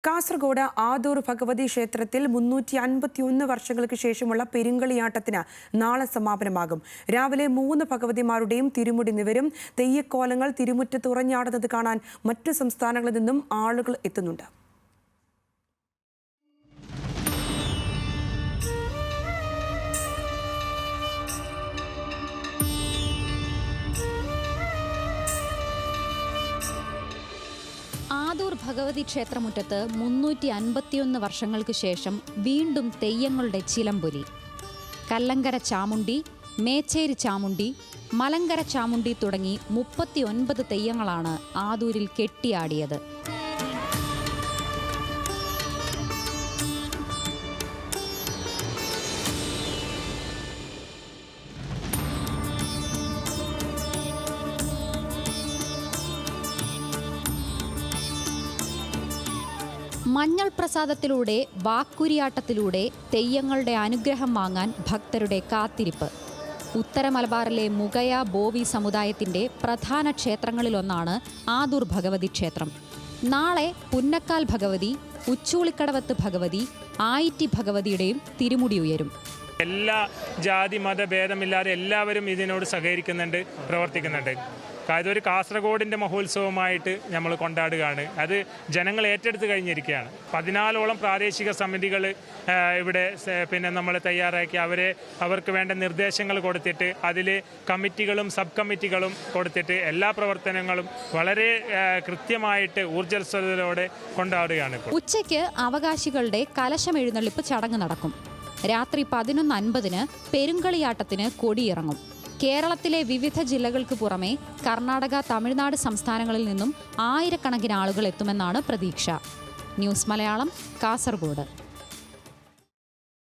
കാസർഗോഡ് ആദൂർ ഭഗവതി ക്ഷേത്രത്തിൽ 351 വർഷങ്ങൾക്ക് ശേഷമുള്ള പെരുങ്കളിയാട്ടത്തിന് നാളെ സമാപനമാകും. രാവിലെ 3 ഭഗവതിമാരുടെയും തിരുമുടി നിവരും. തെയ്യക്കോലങ്ങൾ തിരുമുറ്റത്ത് ഉറഞ്ഞാടുന്നത് കാണാൻ മറ്റു സംസ്ഥാനങ്ങളിൽ നിന്നും ആളുകൾ എത്തുന്നുണ്ട്. ആദൂർ ഭഗവതി ക്ഷേത്രമുറ്റത്ത് 351 വർഷങ്ങൾക്ക് ശേഷം വീണ്ടും തെയ്യങ്ങളുടെ ചിലമ്പൊലി. കല്ലങ്കര ചാമുണ്ടി, മേച്ചേരി ചാമുണ്ടി, മലങ്കര ചാമുണ്ടി തുടങ്ങി 39 തെയ്യങ്ങളാണ് ആദൂരിൽ കെട്ടിയാടിയത്. മഞ്ഞൾ പ്രസാദത്തിലൂടെ വാക്കുരിയാട്ടത്തിലൂടെ തെയ്യങ്ങളുടെ അനുഗ്രഹം വാങ്ങാൻ ഭക്തരുടെ കാത്തിരിപ്പ്. ഉത്തര മലബാറിലെ മുഗയ ബോവി സമുദായത്തിൻ്റെ പ്രധാന ക്ഷേത്രങ്ങളിലൊന്നാണ് ആദൂർ ഭഗവതി ക്ഷേത്രം. നാളെ പുന്നക്കാൽ ഭഗവതി, ഉച്ചൂളിക്കടവത്ത് ഭഗവതി, ആയിറ്റി ഭഗവതിയുടെയും തിരുമുടി ഉയരും. എല്ലാ ജാതി മതഭേദമില്ലാതെ എല്ലാവരും ഇതിനോട് സഹകരിക്കുന്നുണ്ട്, പ്രവർത്തിക്കുന്നുണ്ട്. ഇതൊരു കാസർഗോഡിൻ്റെ മഹോത്സവമായിട്ട് നമ്മൾ കൊണ്ടാടുകയാണ്. അത് ജനങ്ങൾ ഏറ്റെടുത്ത് കഴിഞ്ഞിരിക്കുകയാണ്. 14ഓളം പ്രാദേശിക സമിതികൾ ഇവിടെ നമ്മൾ തയ്യാറാക്കി അവർക്ക് വേണ്ട നിർദ്ദേശങ്ങൾ കൊടുത്തിട്ട് അതിൽ കമ്മിറ്റികളും സബ് കമ്മിറ്റികളും കൊടുത്തിട്ട് എല്ലാ പ്രവർത്തനങ്ങളും വളരെ കൃത്യമായിട്ട് ഊർജ്ജസ്വലതയോടെ കൊണ്ടാടുകയാണ്. ഉച്ചയ്ക്ക് അവകാശികളുടെ കലശമെഴുന്നള്ളിപ്പ് ചടങ്ങ് നടക്കും. രാത്രി 11:50 പെരുങ്കളിയാട്ടത്തിന് കൊടിയിറങ്ങും. കേരളത്തിലെ വിവിധ ജില്ലകൾക്ക് പുറമെ കർണാടക, തമിഴ്നാട് സംസ്ഥാനങ്ങളിൽ നിന്നും ആയിരക്കണക്കിന് ആളുകൾ എത്തുമെന്നാണ് പ്രതീക്ഷ. ന്യൂസ് മലയാളം, കാസർഗോഡ്.